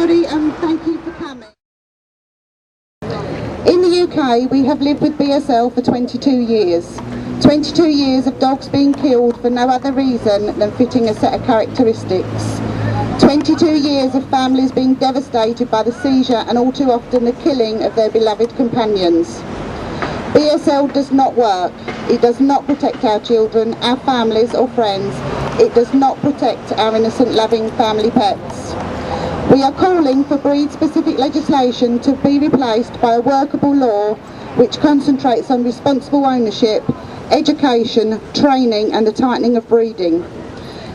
everybody, and thank you for coming. In the UK, we have lived with BSL for 22 years. 22 years of dogs being killed for no other reason than fitting a set of characteristics. 22 years of families being devastated by the seizure and all too often the killing of their beloved companions. BSL does not work. It does not protect our children, our families or friends. It does not protect our innocent, loving family pets. We are calling for breed-specific legislation to be replaced by a workable law which concentrates on responsible ownership, education, training and the tightening of breeding.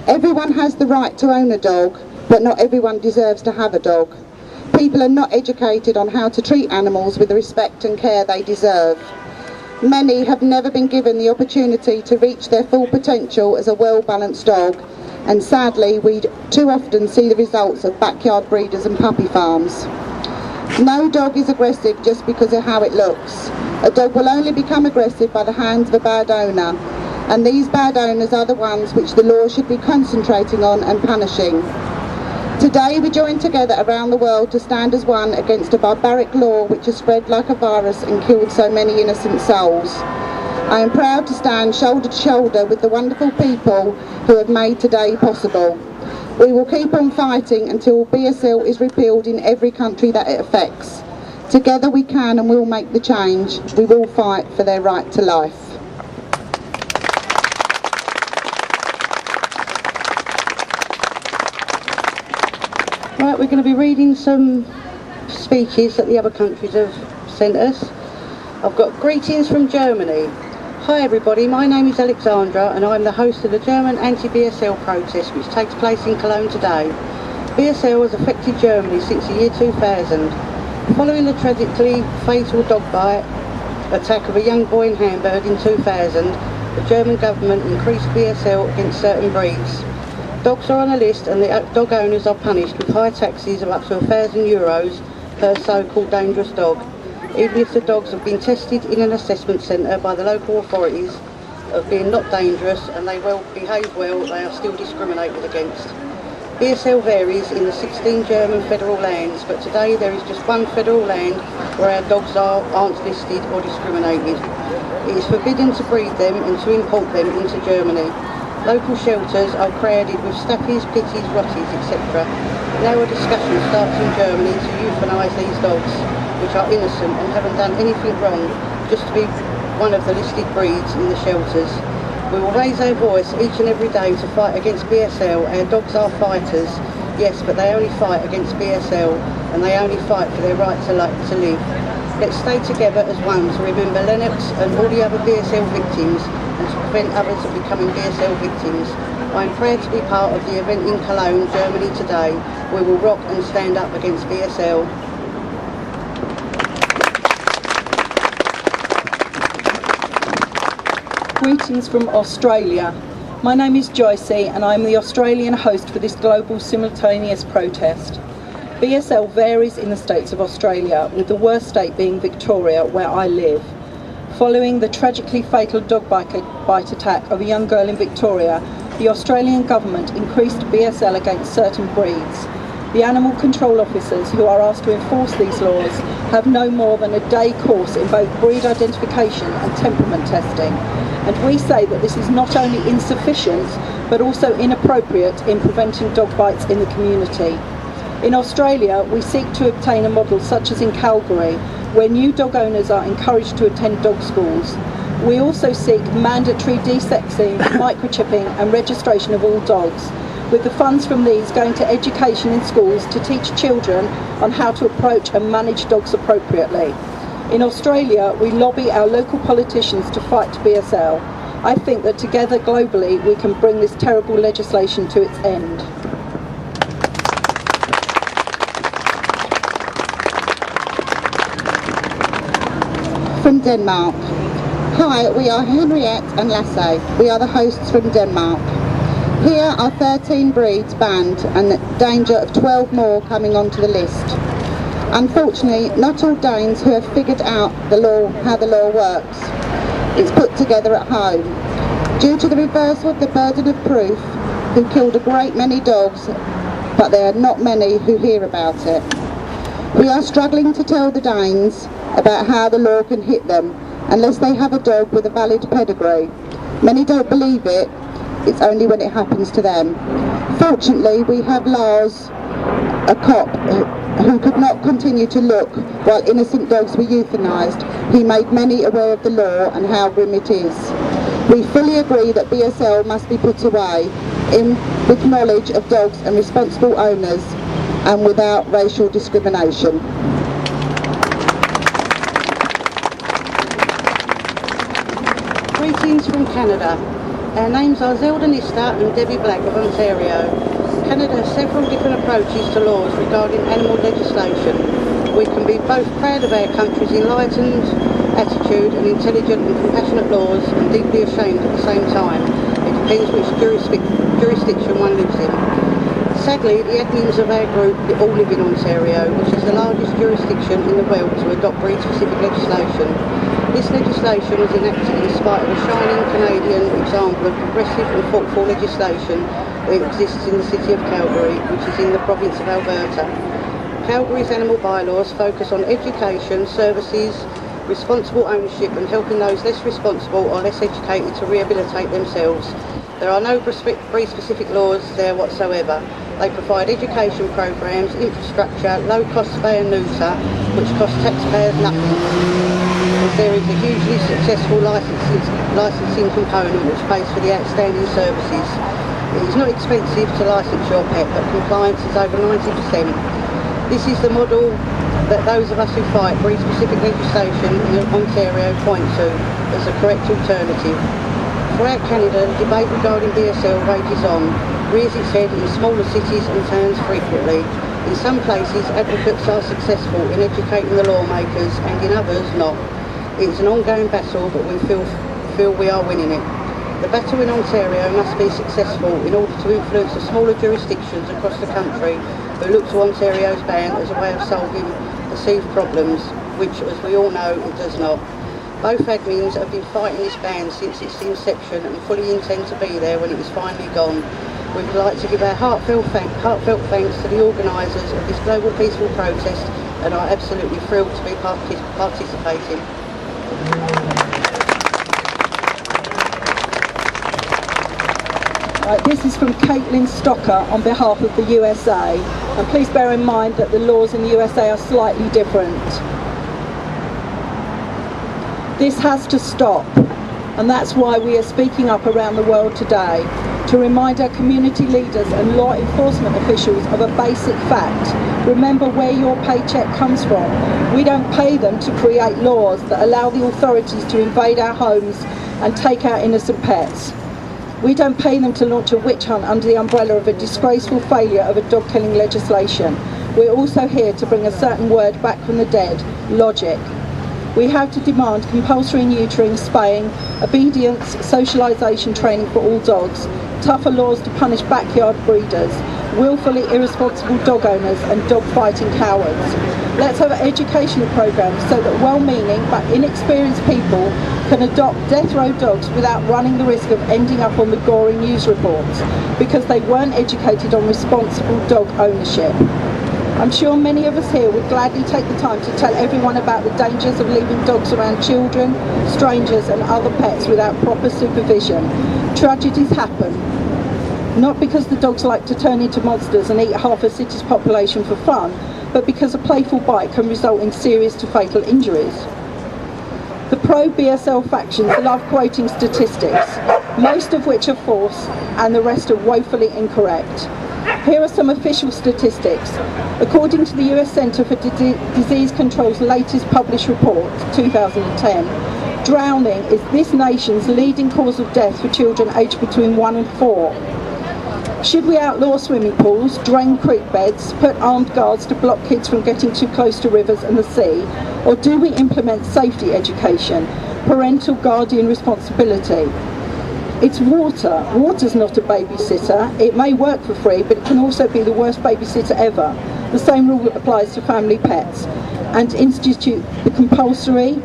Everyone has the right to own a dog, but not everyone deserves to have a dog. People are not educated on how to treat animals with the respect and care they deserve. Many have never been given the opportunity to reach their full potential as a well-balanced dog, and sadly we too often see the results of backyard breeders and puppy farms. No dog is aggressive just because of how it looks. A dog will only become aggressive by the hands of a bad owner, and these bad owners are the ones which the law should be concentrating on and punishing. Today we join together around the world to stand as one against a barbaric law which has spread like a virus and killed so many innocent souls. I am proud to stand shoulder to shoulder with the wonderful people who have made today possible. We will keep on fighting until BSL is repealed in every country that it affects. Together we can and will make the change. We will fight for their right to life. Right, we're going to be reading some speeches that the other countries have sent us. I've got greetings from Germany. Hi everybody, my name is Alexandra and I'm the host of the German anti-BSL protest which takes place in Cologne today. BSL has affected Germany since the year 2000. Following the tragically fatal dog bite attack of a young boy in Hamburg in 2000, the German government increased BSL against certain breeds. Dogs are on a list and the dog owners are punished with high taxes of up to €1,000 per so-called dangerous dog. Even if the dogs have been tested in an assessment centre by the local authorities of being not dangerous and they behave well, they are still discriminated against. BSL varies in the 16 German federal lands, but today there is just one federal land where our dogs aren't listed or discriminated. It is forbidden to breed them and to import them into Germany. Local shelters are crowded with stappies, pitties, rotties, etc. Now a discussion starts in Germany to euthanise these dogs, which are innocent and haven't done anything wrong, just to be one of the listed breeds in the shelters. We will raise our voice each and every day to fight against BSL. Our dogs are fighters, yes, but they only fight against BSL, and they only fight for their right to live. Let's stay together as one to remember Lennox and all the other BSL victims, and to prevent others of becoming BSL victims. I am proud to be part of the event in Cologne, Germany today. We will rock and stand up against BSL. Greetings from Australia. My name is Joycey and I'm the Australian host for this global simultaneous protest. BSL varies in the states of Australia, with the worst state being Victoria, where I live. Following the tragically fatal dog bite attack of a young girl in Victoria, the Australian government increased BSL against certain breeds. The animal control officers who are asked to enforce these laws have no more than a day course in both breed identification and temperament testing. And we say that this is not only insufficient, but also inappropriate in preventing dog bites in the community. In Australia, we seek to obtain a model such as in Calgary, where new dog owners are encouraged to attend dog schools. We also seek mandatory desexing, microchipping and registration of all dogs, with the funds from these going to education in schools to teach children on how to approach and manage dogs appropriately. In Australia, we lobby our local politicians to fight BSL. I think that together globally we can bring this terrible legislation to its end. From Denmark. Hi, we are Henriette and Lasse. We are the hosts from Denmark. Here are 13 breeds banned and danger of 12 more coming onto the list. Unfortunately, not all Danes who have figured out how the law works. It's put together at home. Due to the reversal of the burden of proof, who killed a great many dogs but there are not many who hear about it. We are struggling to tell the Danes about how the law can hit them unless they have a dog with a valid pedigree. Many don't believe it, it's only when it happens to them. Fortunately, we have Lars, a cop, who could not continue to look while innocent dogs were euthanised. He made many aware of the law and how grim it is. We fully agree that BSL must be put away with knowledge of dogs and responsible owners and without racial discrimination. Greetings from Canada. Our names are Zelda Nista and Debbie Black of Ontario. Canada has several different approaches to laws regarding animal legislation. We can be both proud of our country's enlightened attitude and intelligent and compassionate laws, and deeply ashamed at the same time. It depends which jurisdiction one lives in. Sadly, the admins of our group all live in Ontario, which is the largest jurisdiction in the world to adopt breed-specific legislation. This legislation was enacted in spite of a shining Canadian example of progressive and thoughtful legislation that exists in the city of Calgary, which is in the province of Alberta. Calgary's animal bylaws focus on education, services, responsible ownership and helping those less responsible or less educated to rehabilitate themselves. There are no breed-specific laws there whatsoever. They provide education programs, infrastructure, low-cost spay and neuter, which cost taxpayers nothing. There is a hugely successful licensing component which pays for the outstanding services. It is not expensive to license your pet, but compliance is over 90%. This is the model that those of us who fight breed-specific legislation in Ontario point to as a correct alternative. Throughout Canada, the debate regarding BSL rages on, rears its head in smaller cities and towns frequently. In some places, advocates are successful in educating the lawmakers, and in others, not. It is an ongoing battle, but we feel we are winning it. The battle in Ontario must be successful in order to influence the smaller jurisdictions across the country who look to Ontario's ban as a way of solving perceived problems, which, as we all know, it does not. Both admins have been fighting this ban since its inception and fully intend to be there when it is finally gone. We would like to give our heartfelt thanks to the organisers of this global peaceful protest and are absolutely thrilled to be participating. Right, this is from Caitlin Stocker on behalf of the USA, and please bear in mind that the laws in the USA are slightly different. This has to stop, and that's why we are speaking up around the world today, to remind our community leaders and law enforcement officials of a basic fact. Remember where your paycheck comes from. We don't pay them to create laws that allow the authorities to invade our homes and take our innocent pets. We don't pay them to launch a witch hunt under the umbrella of a disgraceful failure of a dog-killing legislation. We're also here to bring a certain word back from the dead: logic. We have to demand compulsory neutering, spaying, obedience, socialisation training for all dogs, tougher laws to punish backyard breeders, willfully irresponsible dog owners and dog-fighting cowards. Let's have educational programs so that well-meaning but inexperienced people can adopt death row dogs without running the risk of ending up on the gory news reports because they weren't educated on responsible dog ownership. I'm sure many of us here would gladly take the time to tell everyone about the dangers of leaving dogs around children, strangers and other pets without proper supervision. Tragedies happen, not because the dogs like to turn into monsters and eat half a city's population for fun, but because a playful bite can result in serious to fatal injuries. The pro-BSL factions love quoting statistics, most of which are false and the rest are woefully incorrect. Here are some official statistics. According to the US Centre for Disease Control's latest published report, 2010, drowning is this nation's leading cause of death for children aged between 1 and 4. Should we outlaw swimming pools, drain creek beds, put armed guards to block kids from getting too close to rivers and the sea? Or do we implement safety education, parental guardian responsibility? It's water. Water's not a babysitter. It may work for free, but it can also be the worst babysitter ever. The same rule applies to family pets. And institute the compulsory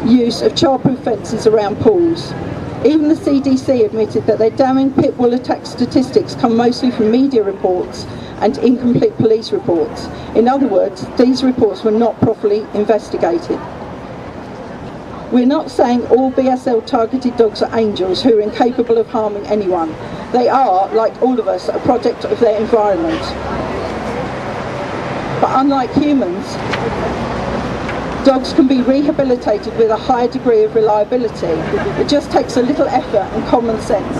use of childproof fences around pools. Even the CDC admitted that their damning pit bull attack statistics come mostly from media reports and incomplete police reports. In other words, these reports were not properly investigated. We're not saying all BSL targeted dogs are angels who are incapable of harming anyone. They are, like all of us, a product of their environment. But unlike humans, dogs can be rehabilitated with a higher degree of reliability. It just takes a little effort and common sense.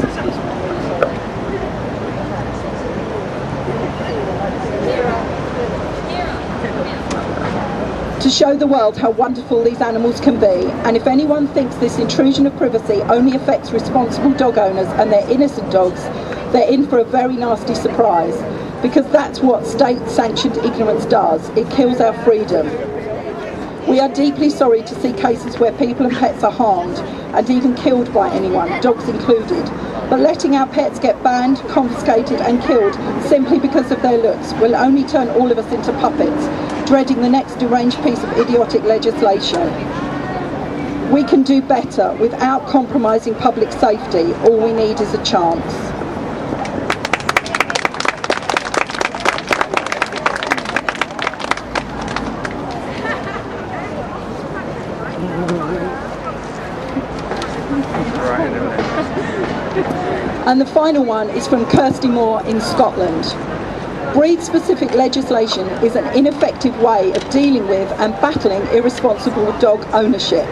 To show the world how wonderful these animals can be, and if anyone thinks this intrusion of privacy only affects responsible dog owners and their innocent dogs, they're in for a very nasty surprise, because that's what state-sanctioned ignorance does. It kills our freedom. We are deeply sorry to see cases where people and pets are harmed and even killed by anyone, dogs included. But letting our pets get banned, confiscated and killed simply because of their looks will only turn all of us into puppets, dreading the next deranged piece of idiotic legislation. We can do better without compromising public safety. All we need is a chance. And the final one is from Kirsty Moore in Scotland. Breed-specific legislation is an ineffective way of dealing with and battling irresponsible dog ownership.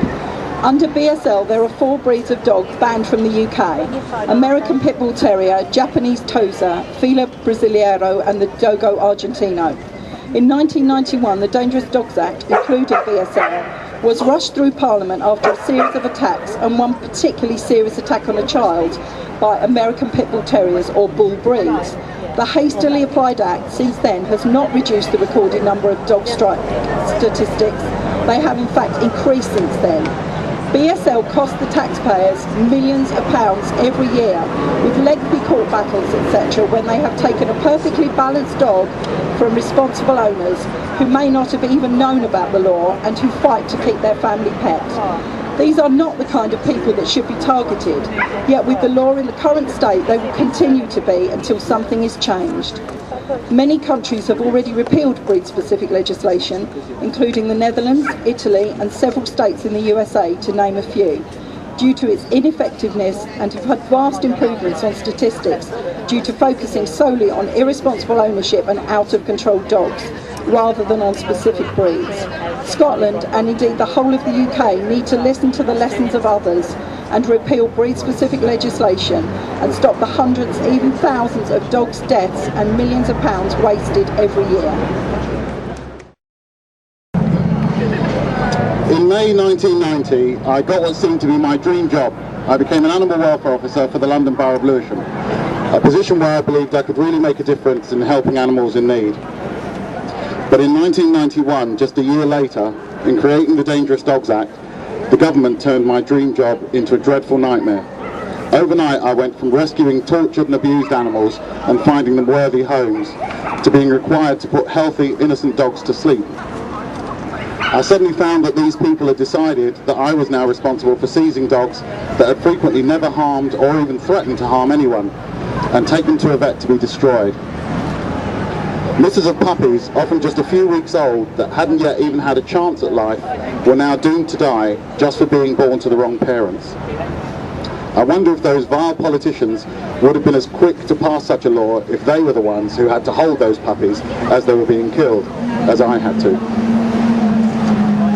Under BSL, there are 4 breeds of dog banned from the UK: American Pit Bull Terrier, Japanese Tosa, Fila Brasileiro and the Dogo Argentino. In 1991, the Dangerous Dogs Act, including BSL, was rushed through Parliament after a series of attacks, and one particularly serious attack on a child by American Pit Bull Terriers or bull breeds. The hastily applied act since then has not reduced the recorded number of dog strike statistics. They have in fact increased since then. BSL cost the taxpayers millions of pounds every year with lengthy court battles, etc., when they have taken a perfectly balanced dog from responsible owners who may not have even known about the law and who fight to keep their family pet. These are not the kind of people that should be targeted, yet with the law in the current state they will continue to be until something is changed. Many countries have already repealed breed-specific legislation, including the Netherlands, Italy and several states in the USA, to name a few, due to its ineffectiveness, and have had vast improvements on statistics due to focusing solely on irresponsible ownership and out-of-control dogs, rather than on specific breeds. Scotland, and indeed the whole of the UK, need to listen to the lessons of others and repeal breed-specific legislation and stop the hundreds, even thousands of dogs' deaths and millions of pounds wasted every year. In May 1990, I got what seemed to be my dream job. I became an animal welfare officer for the London Borough of Lewisham, a position where I believed I could really make a difference in helping animals in need. But in 1991, just a year later, in creating the Dangerous Dogs Act, the government turned my dream job into a dreadful nightmare. Overnight, I went from rescuing tortured and abused animals and finding them worthy homes to being required to put healthy, innocent dogs to sleep. I suddenly found that these people had decided that I was now responsible for seizing dogs that had frequently never harmed or even threatened to harm anyone, and take them to a vet to be destroyed. Litters of puppies, often just a few weeks old, that hadn't yet even had a chance at life, were now doomed to die just for being born to the wrong parents. I wonder if those vile politicians would have been as quick to pass such a law if they were the ones who had to hold those puppies as they were being killed, as I had to.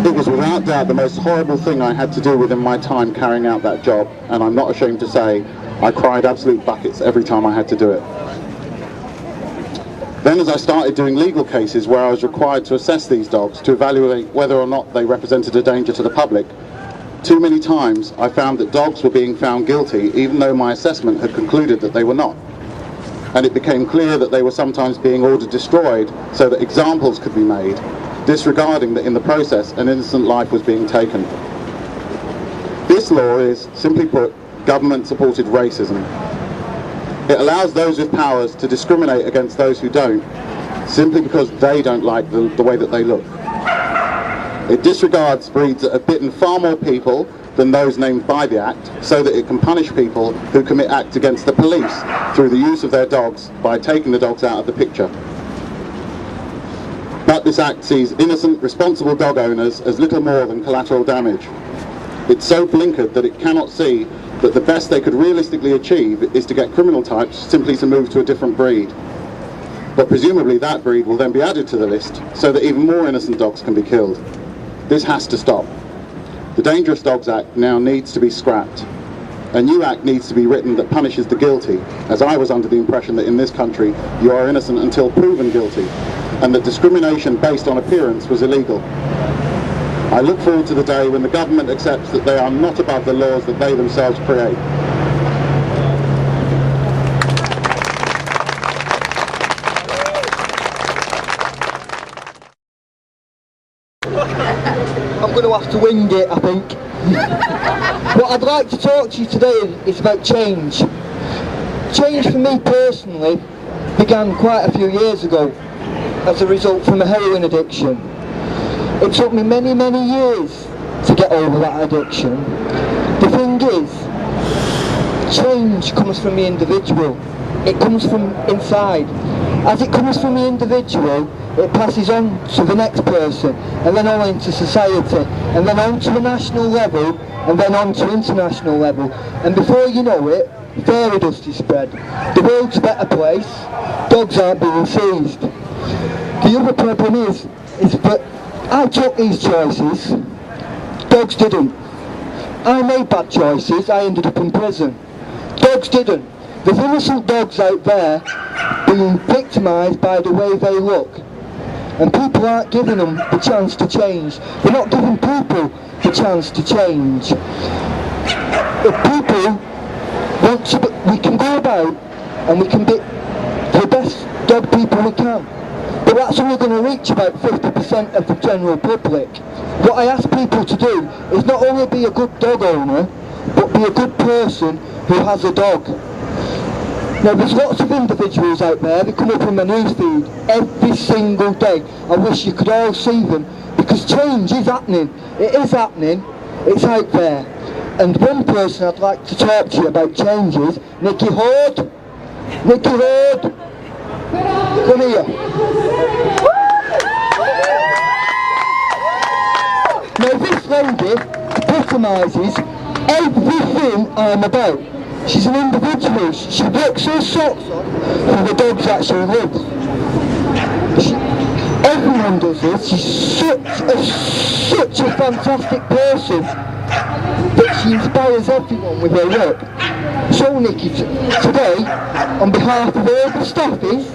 It was without doubt the most horrible thing I had to do within my time carrying out that job, and I'm not ashamed to say I cried absolute buckets every time I had to do it. Then as I started doing legal cases where I was required to assess these dogs to evaluate whether or not they represented a danger to the public, too many times I found that dogs were being found guilty even though my assessment had concluded that they were not. And it became clear that they were sometimes being ordered destroyed so that examples could be made, disregarding that in the process an innocent life was being taken. This law is, simply put, government-supported racism. It allows those with powers to discriminate against those who don't, simply because they don't like the way that they look. It disregards breeds that have bitten far more people than those named by the Act, so that it can punish people who commit acts against the police through the use of their dogs by taking the dogs out of the picture. this act sees innocent, responsible dog owners as little more than collateral damage. It's so blinkered that it cannot see that the best they could realistically achieve is to get criminal types simply to move to a different breed. But presumably that breed will then be added to the list so that even more innocent dogs can be killed. This has to stop. The Dangerous Dogs Act now needs to be scrapped. A new act needs to be written that punishes the guilty, as I was under the impression that in this country you are innocent until proven guilty, and that discrimination based on appearance was illegal. I look forward to the day when the government accepts that they are not above the laws that they themselves create. I'm going to have to wing it, I think. What I'd like to talk to you today is about change. Change for me personally began quite a few years ago as a result from a heroin addiction. It took me many years to get over that addiction. The thing is, change comes from the individual. It comes from inside. As it comes from the individual, it passes on to the next person, and then on into society, and then on to the national level, and then on to international level. And before you know it, fairy dust is spread. The world's a better place. Dogs aren't being seized. The other problem is that I took these choices. Dogs didn't. I made bad choices. I ended up in prison. Dogs didn't. There's innocent dogs out there being victimised by the way they look. And people aren't giving them the chance to change. We're not giving people the chance to change. If people want to, we can go about and we can be the best dog people we can. But that's only going to reach about 50% of the general public. What I ask people to do is not only be a good dog owner, but be a good person who has a dog. Now there's lots of individuals out there that come up in my newsfeed every single day. I wish you could all see them, because change is happening. It is happening. It's out there. And one person I'd like to talk to you about change is Nicky Horde. Nicky Horde, come here. Now this lady epitomises everything I'm about. She's an individual. She works her socks off for the dogs that she loves. Everyone does this. She's such a fantastic person that she inspires everyone with her work. So Nicky, today, on behalf of all the staffies,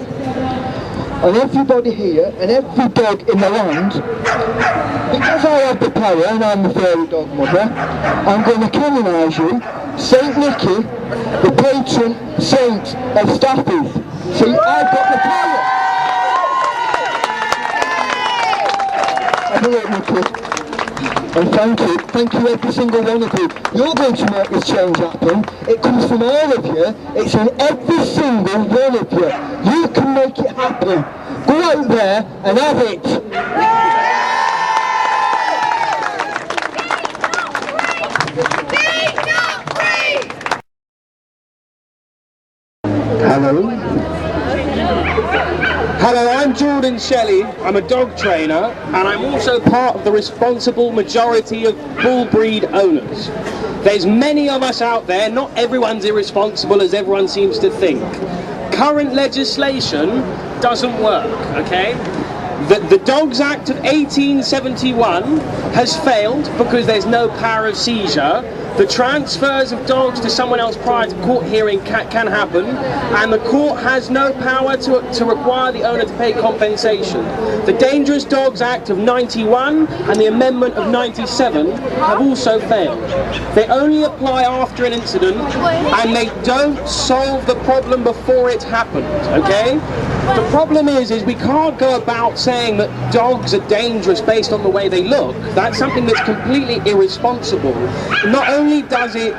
and everybody here, and every dog in the land, because I have the power and I'm the fairy dog mother, I'm going to canonise you, Saint Nicky, the patron saint of staffies. See, I've got the power. Have a look, Nicky. And thank you every single one of you. You're going to make this change happen. It comes from all of you. It's in every single one of you. You can make it happen. Go out there and have it. Hello. Hello, I'm Jordan Shelley. I'm a dog trainer, and I'm also part of the responsible majority of bull breed owners. There's many of us out there. Not everyone's irresponsible as everyone seems to think. Current legislation doesn't work, okay? The Dogs Act of 1871 has failed because there's no power of seizure. The transfers of dogs to someone else prior to court hearing can happen, and the court has no power to require the owner to pay compensation. The Dangerous Dogs Act of 91 and the amendment of 97 have also failed. They only apply after an incident, and they don't solve the problem before it happened, okay? The problem is we can't go about saying that dogs are dangerous based on the way they look. That's something that's completely irresponsible. Not only does it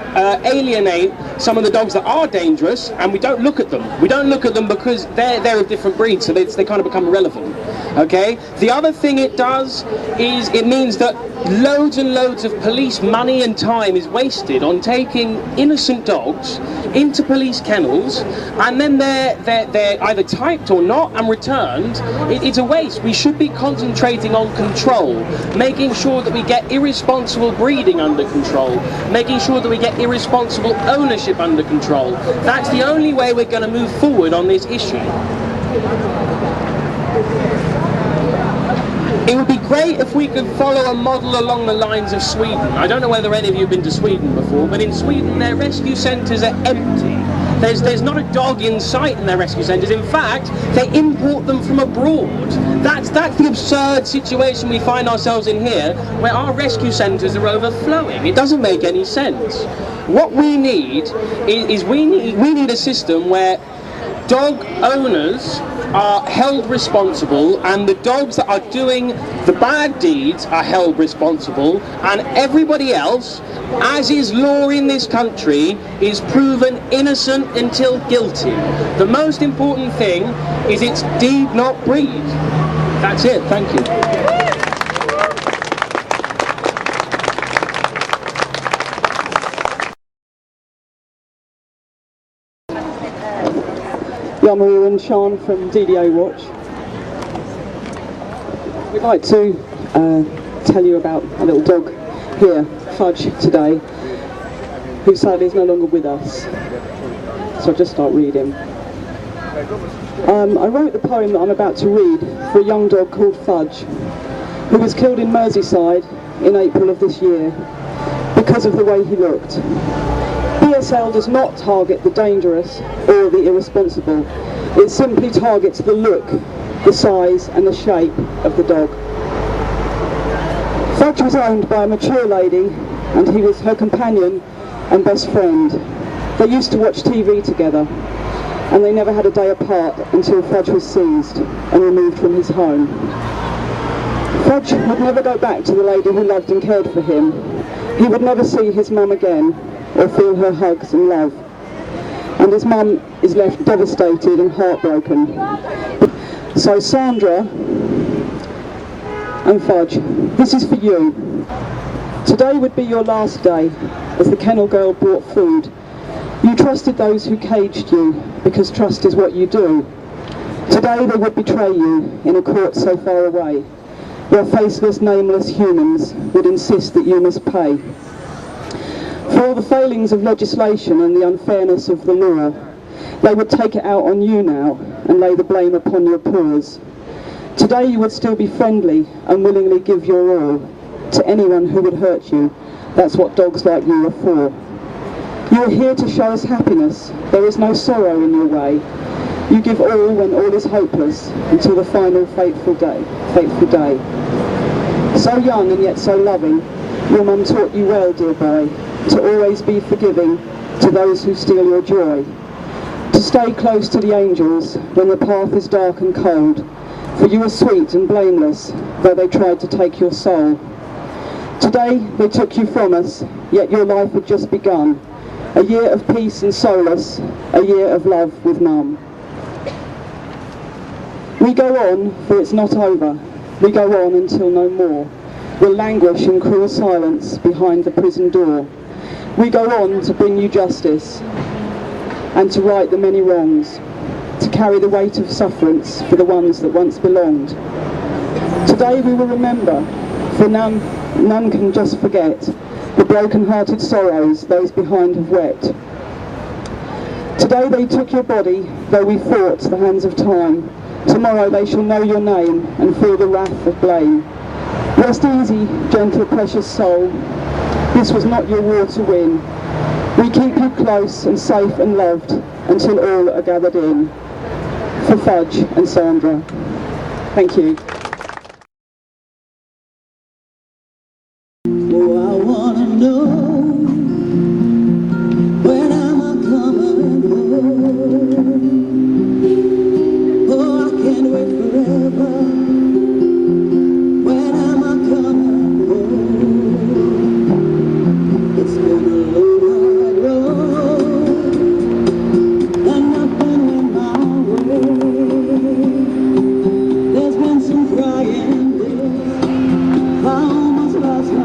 alienate some of the dogs that are dangerous, and we don't look at them. We don't look at them because they're of different breeds, so they kind of become irrelevant. Okay? The other thing it does is it means that loads and loads of police money and time is wasted on taking innocent dogs into police kennels, and then they're either typed or not and returned. It's a waste. We should be concentrating on control, making sure that we get irresponsible breeding under control, making sure that we get irresponsible ownership under control. That's the only way we're going to move forward on this issue. It would be great if we could follow a model along the lines of Sweden. I don't know whether any of you have been to Sweden before, but in Sweden their rescue centres are empty. There's not a dog in sight in their rescue centres. In fact, they import them from abroad. That's the absurd situation we find ourselves in here, where our rescue centres are overflowing. It doesn't make any sense. What we need is we need a system where dog owners are held responsible, and the dogs that are doing the bad deeds are held responsible, and everybody else, as is law in this country, is proven innocent until guilty. The most important thing is it's deed, not breed. That's it. Thank you. Yeah, I'm Owen Sean from DDO Watch. We'd like to tell you about a little dog here, Fudge, today, who sadly is no longer with us. So I'll just start reading. I wrote the poem that I'm about to read for a young dog called Fudge, who was killed in Merseyside in April of this year because of the way he looked. BSL does not target the dangerous or the irresponsible. It simply targets the look, the size and the shape of the dog. Fudge was owned by a mature lady, and he was her companion and best friend. They used to watch TV together, and they never had a day apart until Fudge was seized and removed from his home. Fudge would never go back to the lady who loved and cared for him. He would never see his mum again, or feel her hugs and love. And his mum is left devastated and heartbroken. So Sandra and Fudge, this is for you. Today would be your last day as the kennel girl brought food. You trusted those who caged you because trust is what you do. Today they would betray you in a court so far away, where faceless, nameless humans would insist that you must pay. For all the failings of legislation and the unfairness of the law, they would take it out on you now and lay the blame upon your paws. Today you would still be friendly and willingly give your all to anyone who would hurt you. That's what dogs like you are for. You are here to show us happiness. There is no sorrow in your way. You give all when all is hopeless until the final fateful day. So young and yet so loving, your mum taught you well, dear boy, to always be forgiving to those who steal your joy, to stay close to the angels when the path is dark and cold, for you are sweet and blameless, though they tried to take your soul. Today they took you from us, yet your life had just begun, a year of peace and solace, a year of love with mum. We go on, for it's not over. We go on until no more. We'll languish in cruel silence behind the prison door. We go on to bring you justice and to right the many wrongs, to carry the weight of sufferance for the ones that once belonged. Today we will remember, for none can just forget, the broken-hearted sorrows those behind have wept. Today they took your body, though we fought the hands of time. Tomorrow they shall know your name and feel the wrath of blame. Rest easy, gentle, precious soul. This was not your war to win. We keep you close and safe and loved until all are gathered in. For Fudge and Sandra. Thank you. Oh, I wanna know, when am I coming home? Oh, I can't wait forever. When am I coming home? It's been a long, hard road, and nothing in my way. There's been some crying days, I almost lost my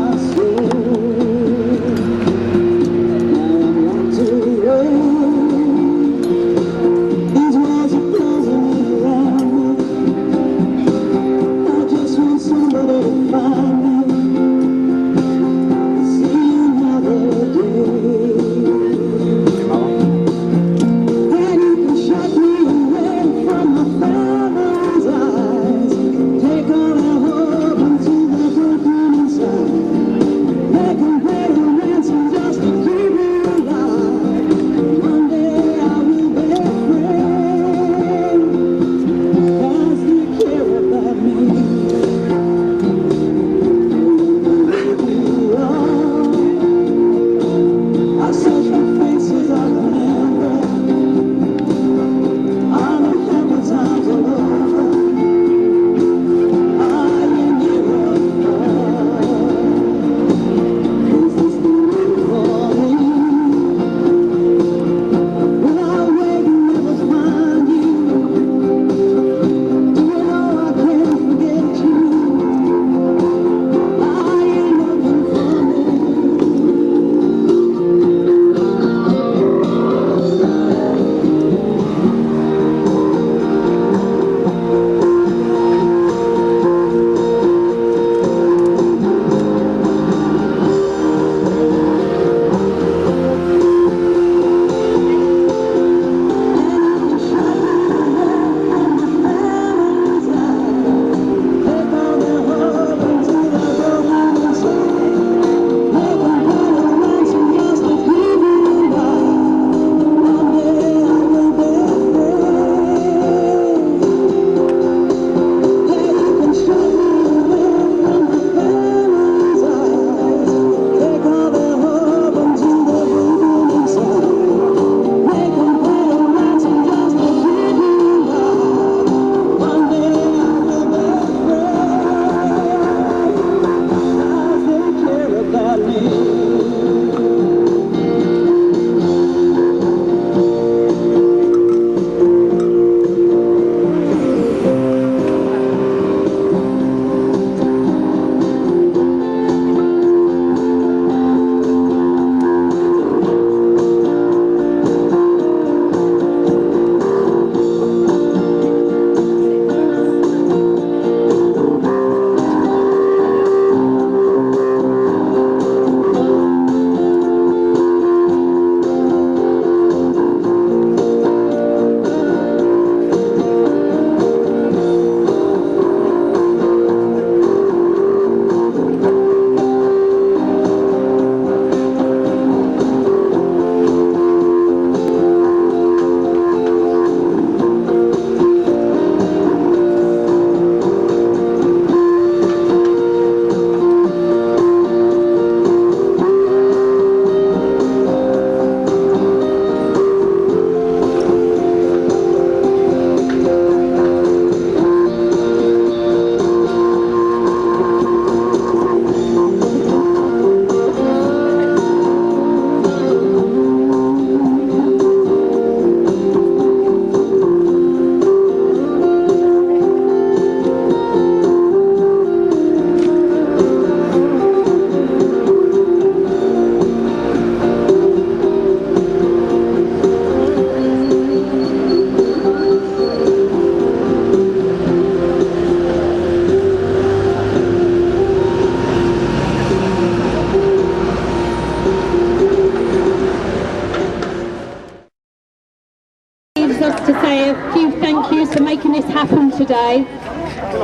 to say a few thank yous for making this happen today.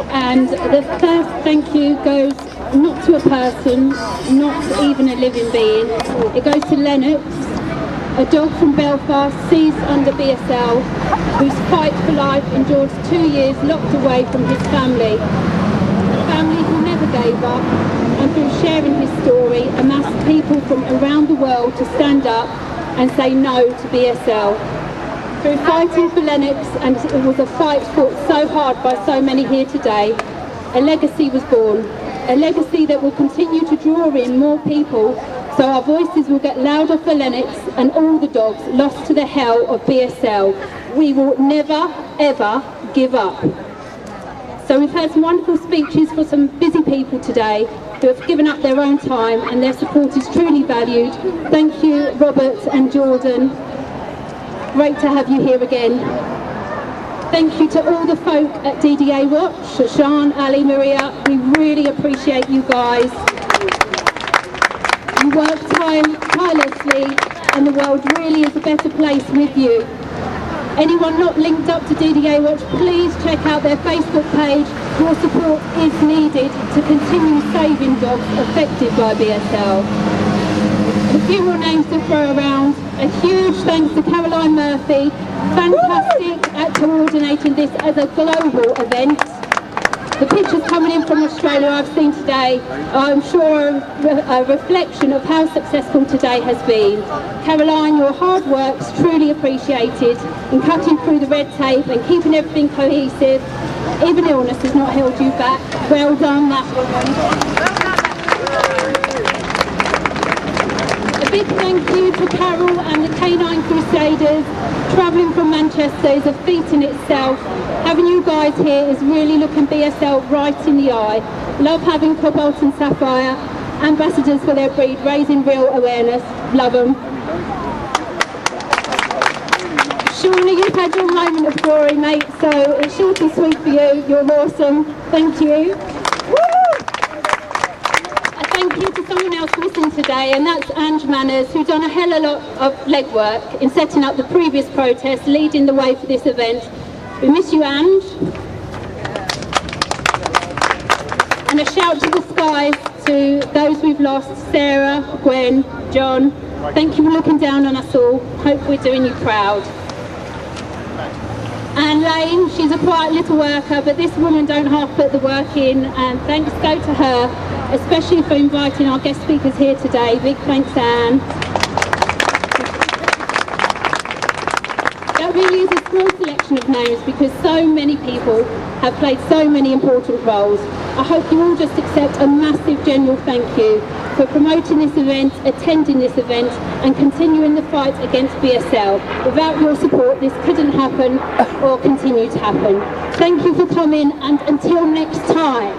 And the first thank you goes not to a person, not even a living being. It goes to Lennox, a dog from Belfast seized under BSL, whose fight for life endured 2 years locked away from his family. A family who never gave up, and through sharing his story, amassed people from around the world to stand up and say no to BSL. Through fighting for Lennox, and it was a fight fought so hard by so many here today, a legacy was born. A legacy that will continue to draw in more people, so our voices will get louder for Lennox and all the dogs lost to the hell of BSL. We will never, ever give up. So we've heard some wonderful speeches for some busy people today who have given up their own time, and their support is truly valued. Thank you, Robert and Jordan. Great to have you here again. Thank you to all the folk at DDA Watch, Sean, Ali, Maria. We really appreciate you guys. You work tirelessly, and the world really is a better place with you. Anyone not linked up to DDA Watch, please check out their Facebook page. Your support is needed to continue saving dogs affected by BSL. A few more names to throw around. A huge thanks to Caroline Murphy, fantastic at coordinating this as a global event. The pictures coming in from Australia I've seen today are, I'm sure, a reflection of how successful today has been. Caroline, your hard work's truly appreciated in cutting through the red tape and keeping everything cohesive. Even illness has not held you back. Well done, that woman. A big thank you to Carol and the Canine Crusaders. Travelling from Manchester is a feat in itself. Having you guys here is really looking BSL right in the eye. Love having Cobalt and Sapphire, ambassadors for their breed, raising real awareness. Love them. Shawnee, you've had your moment of glory, mate, so it's short and sweet for you. You're awesome. Thank you. Thank you to someone else missing today, and that's Ange Manners, who's done a hell of a lot of legwork in setting up the previous protest, leading the way for this event. We miss you, Ange. And a shout to the skies to those we've lost, Sarah, Gwen, John. Thank you for looking down on us all. Hope we're doing you proud. And Lane, she's a quiet little worker, but this woman don't half put the work in, and thanks go to her, especially for inviting our guest speakers here today. Big thanks, Anne. That really is a small selection of names because so many people have played so many important roles. I hope you all just accept a massive general thank you for promoting this event, attending this event, and continuing the fight against BSL. Without your support, this couldn't happen or continue to happen. Thank you for coming, and until next time.